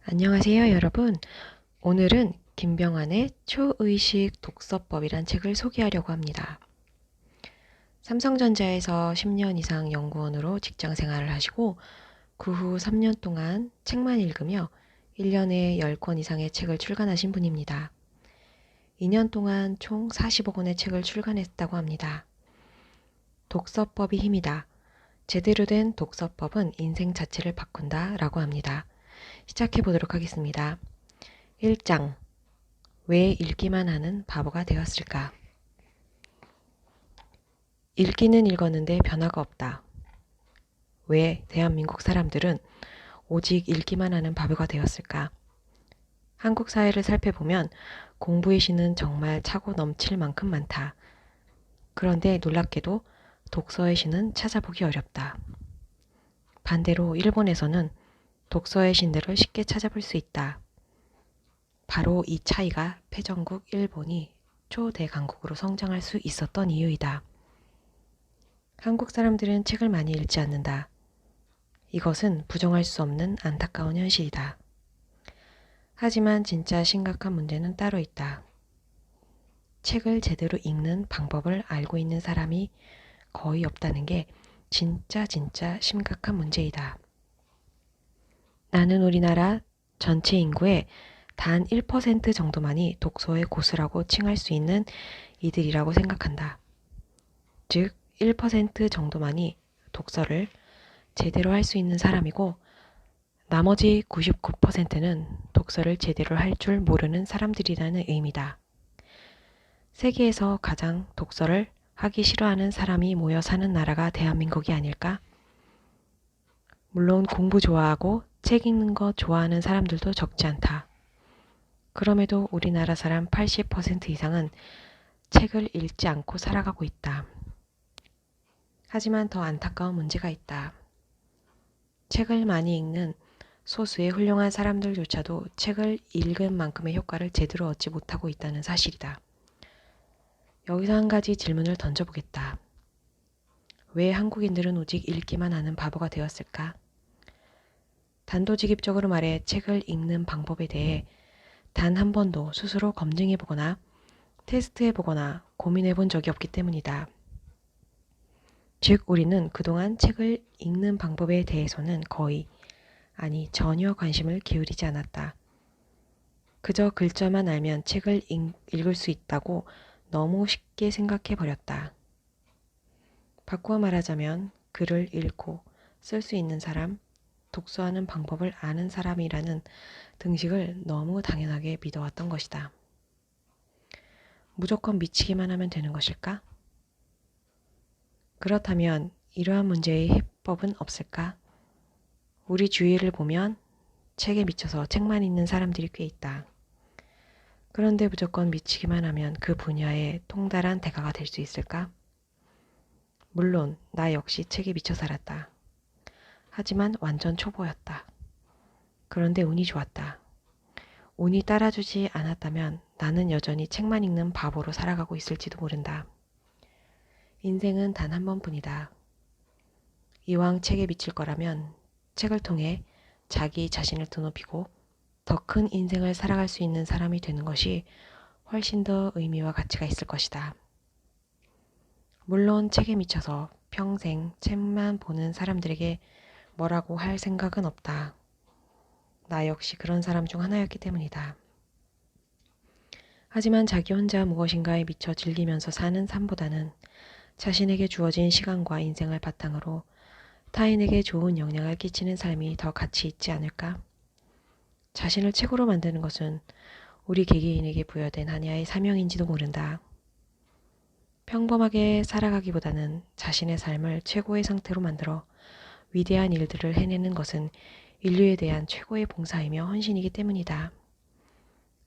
안녕하세요, 여러분. 오늘은 김병환의 초의식 독서법이란 책을 소개하려고 합니다. 삼성전자에서 10년 이상 연구원으로 직장 생활을 하시고 그 후 3년 동안 책만 읽으며 1년에 10권 이상의 책을 출간하신 분입니다. 2년 동안 총 40억 권의 책을 출간했다고 합니다. 독서법이 힘이다. 제대로 된 독서법은 인생 자체를 바꾼다 라고 합니다. 시작해 보도록 하겠습니다. 1장. 왜 읽기만 하는 바보가 되었을까? 읽기는 읽었는데 변화가 없다. 왜 대한민국 사람들은 오직 읽기만 하는 바보가 되었을까? 한국 사회를 살펴보면 공부의 신은 정말 차고 넘칠 만큼 많다. 그런데 놀랍게도 독서의 신은 찾아보기 어렵다. 반대로 일본에서는 독서의 신들을 쉽게 찾아볼 수 있다. 바로 이 차이가 패전국 일본이 초대강국으로 성장할 수 있었던 이유이다. 한국 사람들은 책을 많이 읽지 않는다. 이것은 부정할 수 없는 안타까운 현실이다. 하지만 진짜 심각한 문제는 따로 있다. 책을 제대로 읽는 방법을 알고 있는 사람이 거의 없다는 게 진짜 심각한 문제이다. 나는 우리나라 전체 인구의 단 1% 정도만이 독서의 고수라고 칭할 수 있는 이들이라고 생각한다. 즉, 1% 정도만이 독서를 제대로 할 수 있는 사람이고 나머지 99%는 독서를 제대로 할 줄 모르는 사람들이라는 의미다. 세계에서 가장 독서를 하기 싫어하는 사람이 모여 사는 나라가 대한민국이 아닐까? 물론 공부 좋아하고 책 읽는 거 좋아하는 사람들도 적지 않다. 그럼에도 우리나라 사람 80% 이상은 책을 읽지 않고 살아가고 있다. 하지만 더 안타까운 문제가 있다. 책을 많이 읽는 소수의 훌륭한 사람들조차도 책을 읽은 만큼의 효과를 제대로 얻지 못하고 있다는 사실이다. 여기서 한 가지 질문을 던져보겠다. 왜 한국인들은 오직 읽기만 하는 바보가 되었을까? 단도직입적으로 말해 책을 읽는 방법에 대해 단 한 번도 스스로 검증해보거나 테스트해보거나 고민해본 적이 없기 때문이다. 즉, 우리는 그동안 책을 읽는 방법에 대해서는 거의, 아니 전혀 관심을 기울이지 않았다. 그저 글자만 알면 책을 읽을 수 있다고 너무 쉽게 생각해버렸다. 바꾸어 말하자면 글을 읽고 쓸 수 있는 사람, 독서하는 방법을 아는 사람이라는 등식을 너무 당연하게 믿어왔던 것이다. 무조건 미치기만 하면 되는 것일까? 그렇다면 이러한 문제의 해법은 없을까? 우리 주위를 보면 책에 미쳐서 책만 읽는 사람들이 꽤 있다. 그런데 무조건 미치기만 하면 그 분야에 통달한 대가가 될 수 있을까? 물론 나 역시 책에 미쳐 살았다. 하지만 완전 초보였다. 그런데 운이 좋았다. 운이 따라주지 않았다면 나는 여전히 책만 읽는 바보로 살아가고 있을지도 모른다. 인생은 단 한 번뿐이다. 이왕 책에 미칠 거라면 책을 통해 자기 자신을 드높이고 더 큰 인생을 살아갈 수 있는 사람이 되는 것이 훨씬 더 의미와 가치가 있을 것이다. 물론 책에 미쳐서 평생 책만 보는 사람들에게 뭐라고 할 생각은 없다. 나 역시 그런 사람 중 하나였기 때문이다. 하지만 자기 혼자 무엇인가에 미쳐 즐기면서 사는 삶보다는 자신에게 주어진 시간과 인생을 바탕으로 타인에게 좋은 영향을 끼치는 삶이 더 가치 있지 않을까? 자신을 최고로 만드는 것은 우리 개개인에게 부여된 하나의 사명인지도 모른다. 평범하게 살아가기보다는 자신의 삶을 최고의 상태로 만들어 위대한 일들을 해내는 것은 인류에 대한 최고의 봉사이며 헌신이기 때문이다.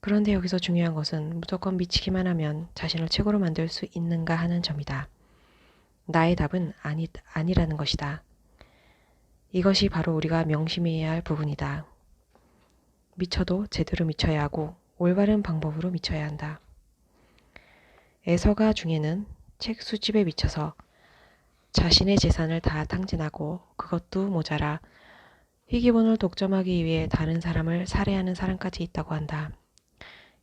그런데 여기서 중요한 것은 무조건 미치기만 하면 자신을 최고로 만들 수 있는가 하는 점이다. 나의 답은 아니라는 것이다. 이것이 바로 우리가 명심해야 할 부분이다. 미쳐도 제대로 미쳐야 하고 올바른 방법으로 미쳐야 한다. 애서가 중에는 책 수집에 미쳐서 자신의 재산을 다 탕진하고 그것도 모자라 희귀본을 독점하기 위해 다른 사람을 살해하는 사람까지 있다고 한다.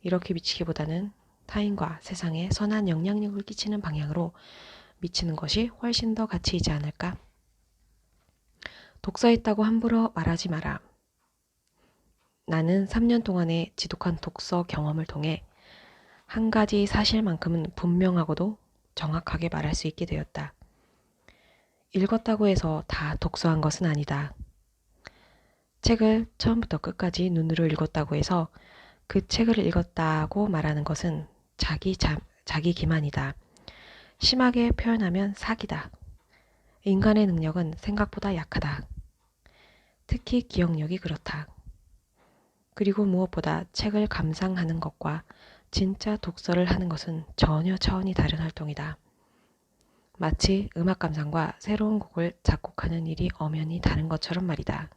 이렇게 미치기보다는 타인과 세상에 선한 영향력을 끼치는 방향으로 미치는 것이 훨씬 더 가치이지 않을까? 독서했다고 함부로 말하지 마라. 나는 3년 동안의 지독한 독서 경험을 통해 한 가지 사실만큼은 분명하고도 정확하게 말할 수 있게 되었다. 읽었다고 해서 다 독서한 것은 아니다. 책을 처음부터 끝까지 눈으로 읽었다고 해서 그 책을 읽었다고 말하는 것은 자기 기만이다. 심하게 표현하면 사기다. 인간의 능력은 생각보다 약하다. 특히 기억력이 그렇다. 그리고 무엇보다 책을 감상하는 것과 진짜 독서를 하는 것은 전혀 차원이 다른 활동이다. 마치 음악 감상과 새로운 곡을 작곡하는 일이 엄연히 다른 것처럼 말이다.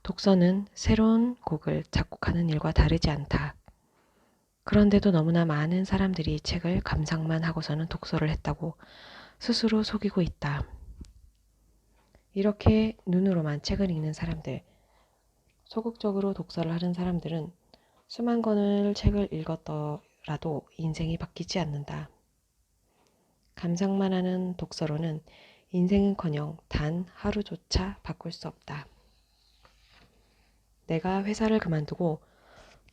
독서는 새로운 곡을 작곡하는 일과 다르지 않다. 그런데도 너무나 많은 사람들이 책을 감상만 하고서는 독서를 했다고 스스로 속이고 있다. 이렇게 눈으로만 책을 읽는 사람들, 소극적으로 독서를 하는 사람들은 수만 권을 책을 읽었더라도 인생이 바뀌지 않는다. 감상만 하는 독서로는 인생은커녕 단 하루조차 바꿀 수 없다. 내가 회사를 그만두고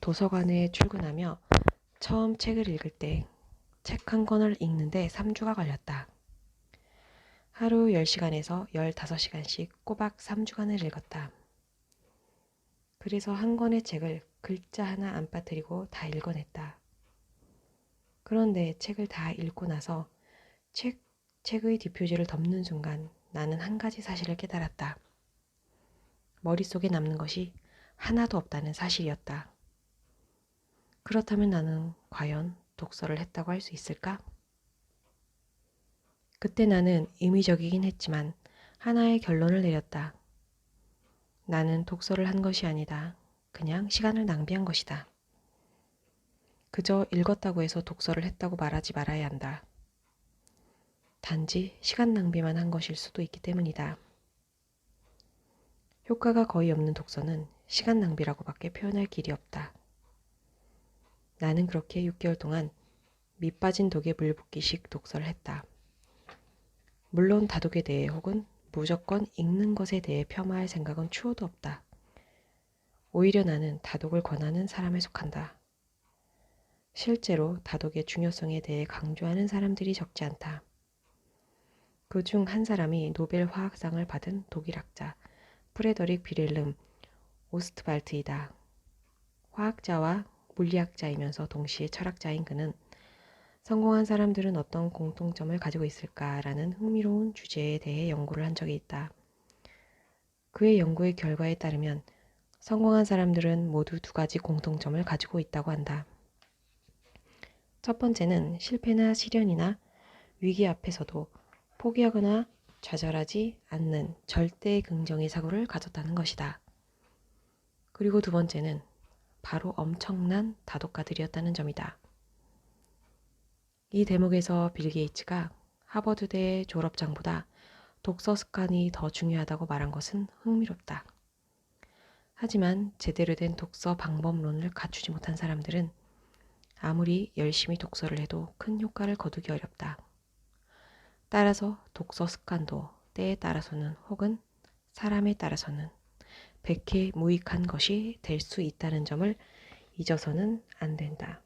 도서관에 출근하며 처음 책을 읽을 때 책 한 권을 읽는데 3주가 걸렸다. 하루 10시간에서 15시간씩 꼬박 3주간을 읽었다. 그래서 한 권의 책을 글자 하나 안 빠뜨리고 다 읽어냈다. 그런데 책을 다 읽고 나서 책의 뒷표지를 덮는 순간 나는 한 가지 사실을 깨달았다. 머릿속에 남는 것이 하나도 없다는 사실이었다. 그렇다면 나는 과연 독서를 했다고 할 수 있을까? 그때 나는 임의적이긴 했지만 하나의 결론을 내렸다. 나는 독서를 한 것이 아니다. 그냥 시간을 낭비한 것이다. 그저 읽었다고 해서 독서를 했다고 말하지 말아야 한다. 단지 시간 낭비만 한 것일 수도 있기 때문이다. 효과가 거의 없는 독서는 시간 낭비라고밖에 표현할 길이 없다. 나는 그렇게 6개월 동안 밑 빠진 독에 물 붓기식 독서를 했다. 물론 다독에 대해 혹은 무조건 읽는 것에 대해 폄하할 생각은 추호도 없다. 오히려 나는 다독을 권하는 사람에 속한다. 실제로 다독의 중요성에 대해 강조하는 사람들이 적지 않다. 그 중 한 사람이 노벨 화학상을 받은 독일학자 프레더릭 비렐름 오스트발트이다. 화학자와 물리학자이면서 동시에 철학자인 그는 성공한 사람들은 어떤 공통점을 가지고 있을까라는 흥미로운 주제에 대해 연구를 한 적이 있다. 그의 연구의 결과에 따르면 성공한 사람들은 모두 두 가지 공통점을 가지고 있다고 한다. 첫 번째는 실패나 시련이나 위기 앞에서도 포기하거나 좌절하지 않는 절대 긍정의 사고를 가졌다는 것이다. 그리고 두 번째는 바로 엄청난 다독가들이었다는 점이다. 이 대목에서 빌 게이츠가 하버드대 졸업장보다 독서 습관이 더 중요하다고 말한 것은 흥미롭다. 하지만 제대로 된 독서 방법론을 갖추지 못한 사람들은 아무리 열심히 독서를 해도 큰 효과를 거두기 어렵다. 따라서 독서 습관도 때에 따라서는 혹은 사람에 따라서는 백해무익한 것이 될 수 있다는 점을 잊어서는 안 된다.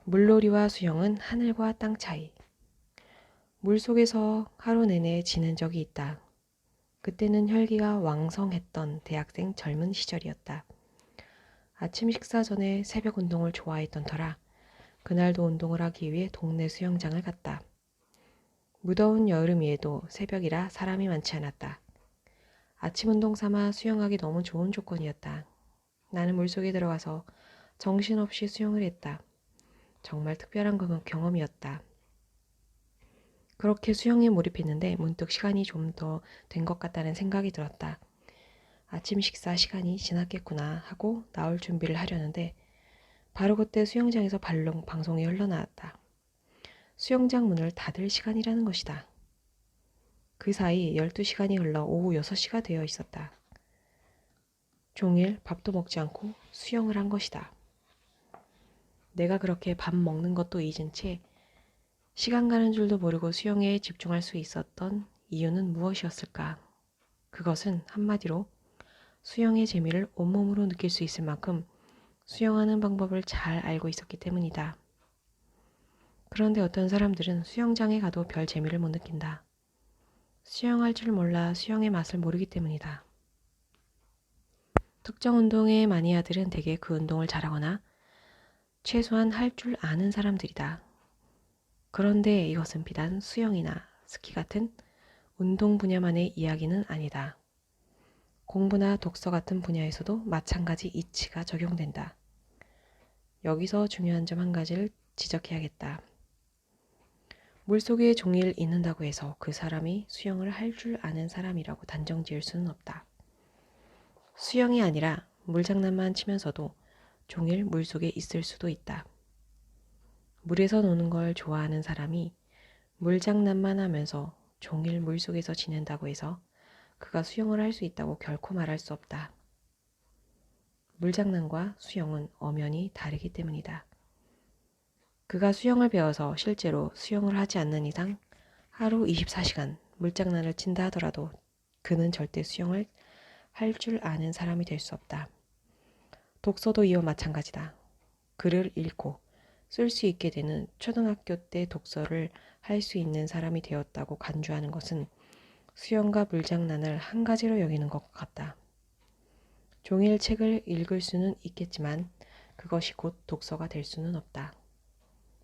물놀이와 수영은 하늘과 땅 차이. 물속에서 하루 내내 지낸 적이 있다. 그때는 혈기가 왕성했던 대학생 젊은 시절이었다. 아침 식사 전에 새벽 운동을 좋아했던 터라 그날도 운동을 하기 위해 동네 수영장을 갔다. 무더운 여름이에도 새벽이라 사람이 많지 않았다. 아침 운동 삼아 수영하기 너무 좋은 조건이었다. 나는 물속에 들어가서 정신없이 수영을 했다. 정말 특별한 경험이었다. 그렇게 수영에 몰입했는데 문득 시간이 좀 더 된 것 같다는 생각이 들었다. 아침 식사 시간이 지났겠구나 하고 나올 준비를 하려는데 바로 그때 수영장에서 방송이 흘러나왔다. 수영장 문을 닫을 시간이라는 것이다. 그 사이 12시간이 흘러 오후 6시가 되어 있었다. 종일 밥도 먹지 않고 수영을 한 것이다. 내가 그렇게 밥 먹는 것도 잊은 채 시간 가는 줄도 모르고 수영에 집중할 수 있었던 이유는 무엇이었을까? 그것은 한마디로 수영의 재미를 온몸으로 느낄 수 있을 만큼 수영하는 방법을 잘 알고 있었기 때문이다. 그런데 어떤 사람들은 수영장에 가도 별 재미를 못 느낀다. 수영할 줄 몰라 수영의 맛을 모르기 때문이다. 특정 운동의 마니아들은 대개 그 운동을 잘하거나 최소한 할 줄 아는 사람들이다. 그런데 이것은 비단 수영이나 스키 같은 운동 분야만의 이야기는 아니다. 공부나 독서 같은 분야에서도 마찬가지 이치가 적용된다. 여기서 중요한 점 한 가지를 지적해야겠다. 물속에 종일 있는다고 해서 그 사람이 수영을 할 줄 아는 사람이라고 단정 지을 수는 없다. 수영이 아니라 물장난만 치면서도 종일 물속에 있을 수도 있다. 물에서 노는 걸 좋아하는 사람이 물장난만 하면서 종일 물속에서 지낸다고 해서 그가 수영을 할 수 있다고 결코 말할 수 없다. 물장난과 수영은 엄연히 다르기 때문이다. 그가 수영을 배워서 실제로 수영을 하지 않는 이상 하루 24시간 물장난을 친다 하더라도 그는 절대 수영을 할 줄 아는 사람이 될 수 없다. 독서도 이와 마찬가지다. 글을 읽고 쓸 수 있게 되는 초등학교 때 독서를 할 수 있는 사람이 되었다고 간주하는 것은 수영과 물장난을 한 가지로 여기는 것 같다. 종일 책을 읽을 수는 있겠지만 그것이 곧 독서가 될 수는 없다.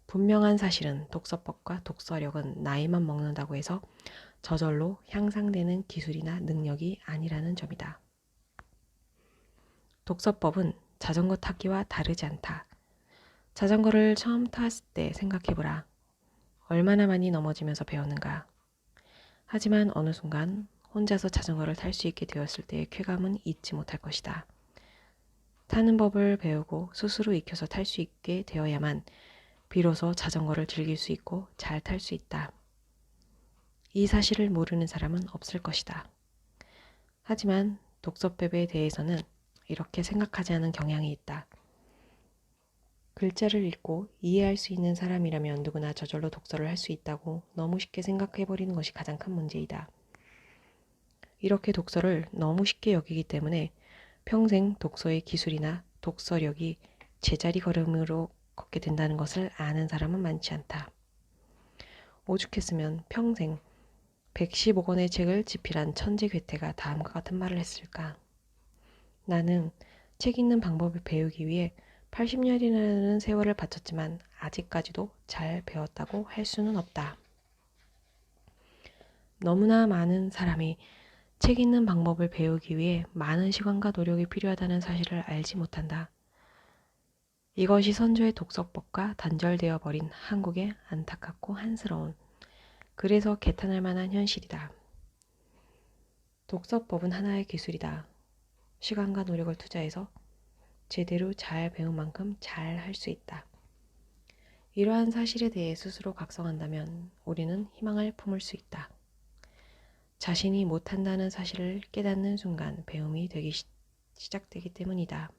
분명한 사실은 독서법과 독서력은 나이만 먹는다고 해서 저절로 향상되는 기술이나 능력이 아니라는 점이다. 독서법은 자전거 타기와 다르지 않다. 자전거를 처음 탔을 때 생각해보라. 얼마나 많이 넘어지면서 배웠는가. 하지만 어느 순간 혼자서 자전거를 탈 수 있게 되었을 때의 쾌감은 잊지 못할 것이다. 타는 법을 배우고 스스로 익혀서 탈 수 있게 되어야만 비로소 자전거를 즐길 수 있고 잘 탈 수 있다. 이 사실을 모르는 사람은 없을 것이다. 하지만 독서법에 대해서는 이렇게 생각하지 않은 경향이 있다. 글자를 읽고 이해할 수 있는 사람이라면 누구나 저절로 독서를 할 수 있다고 너무 쉽게 생각해버리는 것이 가장 큰 문제이다. 이렇게 독서를 너무 쉽게 여기기 때문에 평생 독서의 기술이나 독서력이 제자리 걸음으로 걷게 된다는 것을 아는 사람은 많지 않다. 오죽했으면 평생 115권의 책을 집필한 천재 괴테가 다음과 같은 말을 했을까. 나는 책 읽는 방법을 배우기 위해 80년이라는 세월을 바쳤지만 아직까지도 잘 배웠다고 할 수는 없다. 너무나 많은 사람이 책 읽는 방법을 배우기 위해 많은 시간과 노력이 필요하다는 사실을 알지 못한다. 이것이 선조의 독서법과 단절되어 버린 한국의 안타깝고 한스러운, 그래서 개탄할 만한 현실이다. 독서법은 하나의 기술이다. 시간과 노력을 투자해서 제대로 잘 배운 만큼 잘 할 수 있다. 이러한 사실에 대해 스스로 각성한다면 우리는 희망을 품을 수 있다. 자신이 못한다는 사실을 깨닫는 순간 배움이 되기 시작되기 때문이다.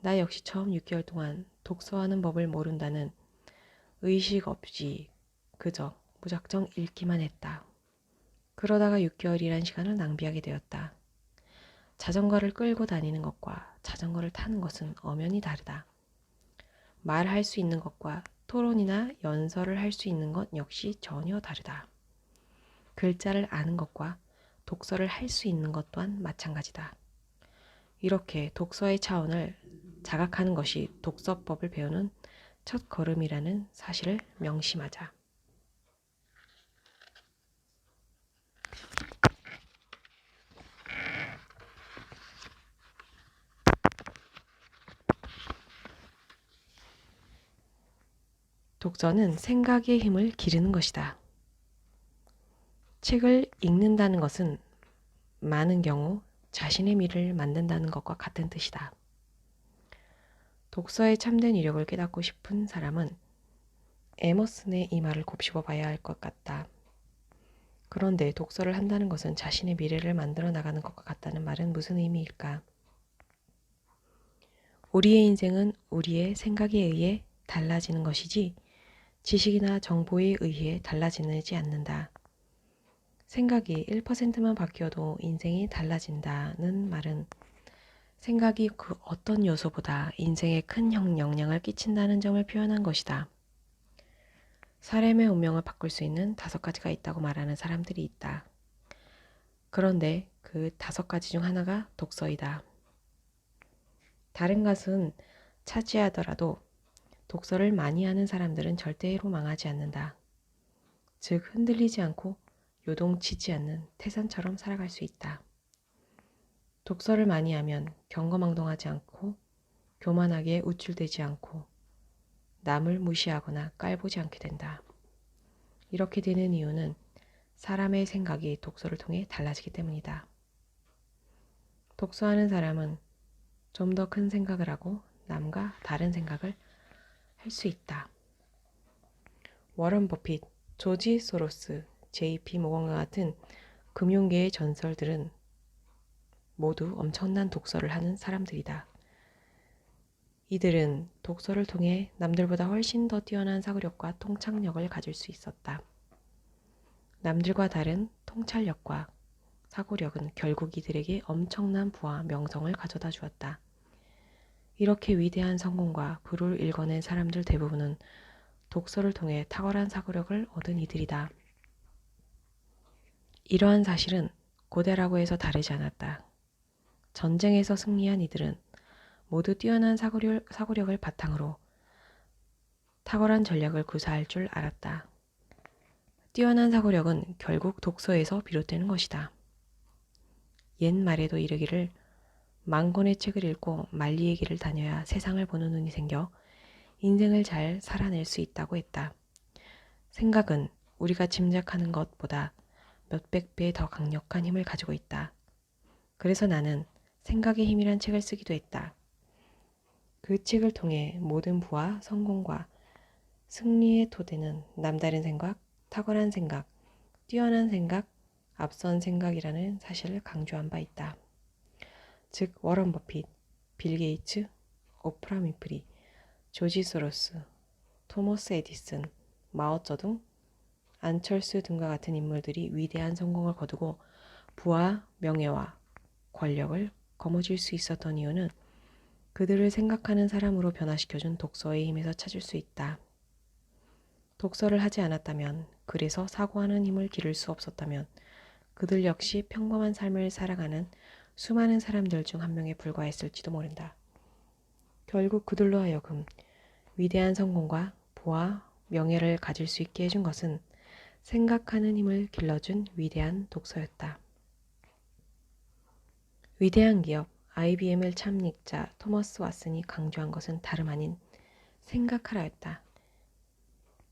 나 역시 처음 6개월 동안 독서하는 법을 모른다는 의식 없이 그저 무작정 읽기만 했다. 그러다가 6개월이란 시간을 낭비하게 되었다. 자전거를 끌고 다니는 것과 자전거를 타는 것은 엄연히 다르다. 말할 수 있는 것과 토론이나 연설을 할 수 있는 것 역시 전혀 다르다. 글자를 아는 것과 독서를 할 수 있는 것 또한 마찬가지다. 이렇게 독서의 차원을 자각하는 것이 독서법을 배우는 첫 걸음이라는 사실을 명심하자. 독서는 생각의 힘을 기르는 것이다. 책을 읽는다는 것은 많은 경우 자신의 미를 만든다는 것과 같은 뜻이다. 독서의 참된 이력을 깨닫고 싶은 사람은 에머슨의 이 말을 곱씹어 봐야 할 것 같다. 그런데 독서를 한다는 것은 자신의 미래를 만들어 나가는 것과 같다는 말은 무슨 의미일까? 우리의 인생은 우리의 생각에 의해 달라지는 것이지 지식이나 정보에 의해 달라지지 않는다. 생각이 1%만 바뀌어도 인생이 달라진다는 말은 생각이 그 어떤 요소보다 인생에 큰 영향을 끼친다는 점을 표현한 것이다. 사람의 운명을 바꿀 수 있는 5가지가 있다고 말하는 사람들이 있다. 그런데 그 5가지 중 하나가 독서이다. 다른 것은 차지하더라도 독서를 많이 하는 사람들은 절대로 망하지 않는다. 즉 흔들리지 않고 요동치지 않는 태산처럼 살아갈 수 있다. 독서를 많이 하면 경거망동하지 않고 교만하게 우쭐대지 않고 남을 무시하거나 깔보지 않게 된다. 이렇게 되는 이유는 사람의 생각이 독서를 통해 달라지기 때문이다. 독서하는 사람은 좀 더 큰 생각을 하고 남과 다른 생각을 할 수 있다. 워런 버핏, 조지 소로스, JP 모건과 같은 금융계의 전설들은 모두 엄청난 독서를 하는 사람들이다. 이들은 독서를 통해 남들보다 훨씬 더 뛰어난 사고력과 통찰력을 가질 수 있었다. 남들과 다른 통찰력과 사고력은 결국 이들에게 엄청난 부와 명성을 가져다 주었다. 이렇게 위대한 성공과 부를 일궈낸 사람들 대부분은 독서를 통해 탁월한 사고력을 얻은 이들이다. 이러한 사실은 고대라고 해서 다르지 않았다. 전쟁에서 승리한 이들은 모두 뛰어난 사고력을 바탕으로 탁월한 전략을 구사할 줄 알았다. 뛰어난 사고력은 결국 독서에서 비롯되는 것이다. 옛말에도 이르기를 만권의 책을 읽고 만리의 길을 다녀야 세상을 보는 눈이 생겨 인생을 잘 살아낼 수 있다고 했다. 생각은 우리가 짐작하는 것보다 몇백 배 더 강력한 힘을 가지고 있다. 그래서 나는 생각의 힘이란 책을 쓰기도 했다. 그 책을 통해 모든 부와 성공과 승리의 토대는 남다른 생각, 탁월한 생각, 뛰어난 생각, 앞선 생각이라는 사실을 강조한 바 있다. 즉 워런 버핏, 빌 게이츠, 오프라 윈프리, 조지 소로스, 토머스 에디슨, 마오쩌둥, 안철수 등과 같은 인물들이 위대한 성공을 거두고 부와 명예와 권력을 거머쥘 수 있었던 이유는 그들을 생각하는 사람으로 변화시켜준 독서의 힘에서 찾을 수 있다. 독서를 하지 않았다면, 그래서 사고하는 힘을 기를 수 없었다면 그들 역시 평범한 삶을 살아가는 수많은 사람들 중 한 명에 불과했을지도 모른다. 결국 그들로 하여금 위대한 성공과 부와 명예를 가질 수 있게 해준 것은 생각하는 힘을 길러준 위대한 독서였다. 위대한 기업 IBM을 창립자 토머스 왓슨이 강조한 것은 다름 아닌 생각하라였다.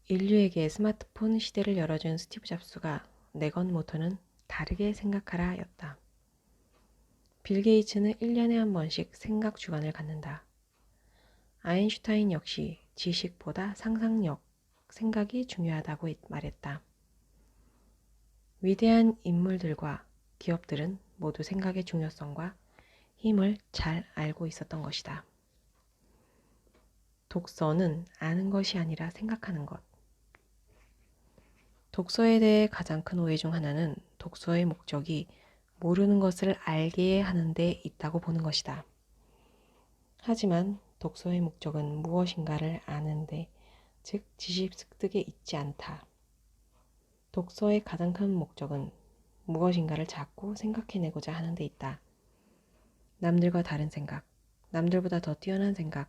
인류에게 스마트폰 시대를 열어준 스티브 잡스가 내건 모토는 다르게 생각하라였다. 빌 게이츠는 1년에 한 번씩 생각 주간을 갖는다. 아인슈타인 역시 지식보다 상상력, 생각이 중요하다고 말했다. 위대한 인물들과 기업들은 모두 생각의 중요성과 힘을 잘 알고 있었던 것이다. 독서는 아는 것이 아니라 생각하는 것. 독서에 대해 가장 큰 오해 중 하나는 독서의 목적이 모르는 것을 알게 하는 데 있다고 보는 것이다. 하지만 독서의 목적은 무엇인가를 아는데, 즉 지식 습득에 있지 않다. 독서의 가장 큰 목적은 무엇인가를 자꾸 생각해내고자 하는 데 있다. 남들과 다른 생각, 남들보다 더 뛰어난 생각,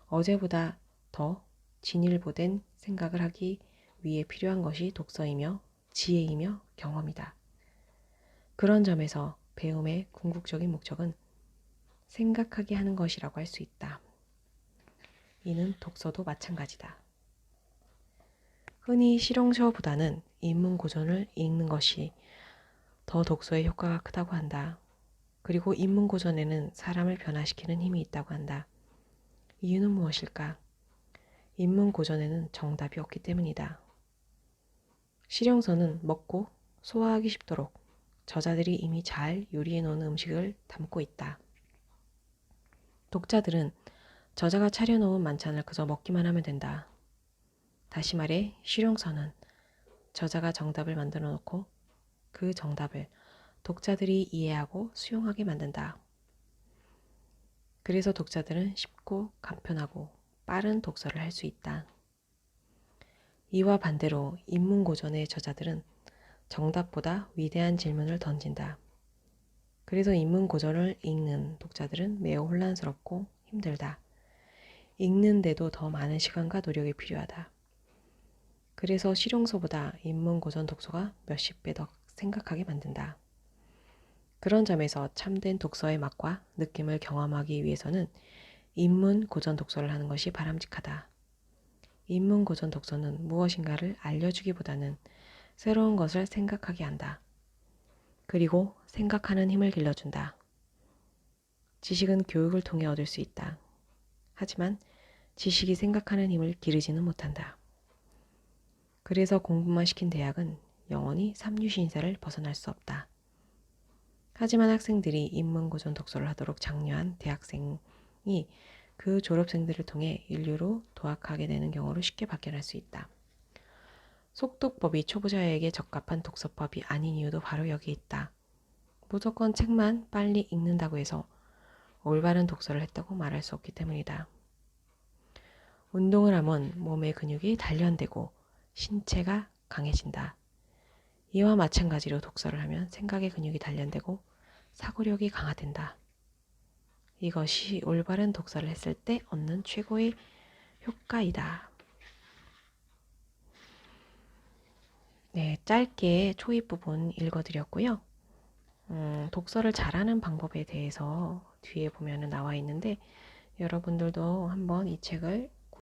어제보다 더 진일보된 생각을 하기 위해 필요한 것이 독서이며 지혜이며 경험이다. 그런 점에서 배움의 궁극적인 목적은 생각하게 하는 것이라고 할 수 있다. 이는 독서도 마찬가지다. 흔히 실용서보다는 인문고전을 읽는 것이 더 독서의 효과가 크다고 한다. 그리고 인문고전에는 사람을 변화시키는 힘이 있다고 한다. 이유는 무엇일까? 인문 고전에는 정답이 없기 때문이다. 실용서는 먹고 소화하기 쉽도록 저자들이 이미 잘 요리해 놓은 음식을 담고 있다. 독자들은 저자가 차려놓은 만찬을 그저 먹기만 하면 된다. 다시 말해 실용서는 저자가 정답을 만들어 놓고 그 정답을 독자들이 이해하고 수용하게 만든다. 그래서 독자들은 쉽고 간편하고 빠른 독서를 할 수 있다. 이와 반대로 인문고전의 저자들은 정답보다 위대한 질문을 던진다. 그래서 인문고전을 읽는 독자들은 매우 혼란스럽고 힘들다. 읽는데도 더 많은 시간과 노력이 필요하다. 그래서 실용서보다 인문고전 독서가 몇십 배 더 생각하게 만든다. 그런 점에서 참된 독서의 맛과 느낌을 경험하기 위해서는 인문고전 독서를 하는 것이 바람직하다. 인문고전 독서는 무엇인가를 알려주기보다는 새로운 것을 생각하게 한다. 그리고 생각하는 힘을 길러준다. 지식은 교육을 통해 얻을 수 있다. 하지만 지식이 생각하는 힘을 기르지는 못한다. 그래서 공부만 시킨 대학은 영원히 삼류신사를 벗어날 수 없다. 하지만 학생들이 인문고전 독서를 하도록 장려한 대학생이 그 졸업생들을 통해 인류로 도약하게 되는 경우를 쉽게 발견할 수 있다. 속독법이 초보자에게 적합한 독서법이 아닌 이유도 바로 여기 있다. 무조건 책만 빨리 읽는다고 해서 올바른 독서를 했다고 말할 수 없기 때문이다. 운동을 하면 몸의 근육이 단련되고 신체가 강해진다. 이와 마찬가지로 독서를 하면 생각의 근육이 단련되고 사고력이 강화된다. 이것이 올바른 독서를 했을 때 얻는 최고의 효과이다. 네, 짧게 초입 부분 읽어드렸고요. 독서를 잘하는 방법에 대해서 뒤에 보면 나와 있는데 여러분들도 한번 이 책을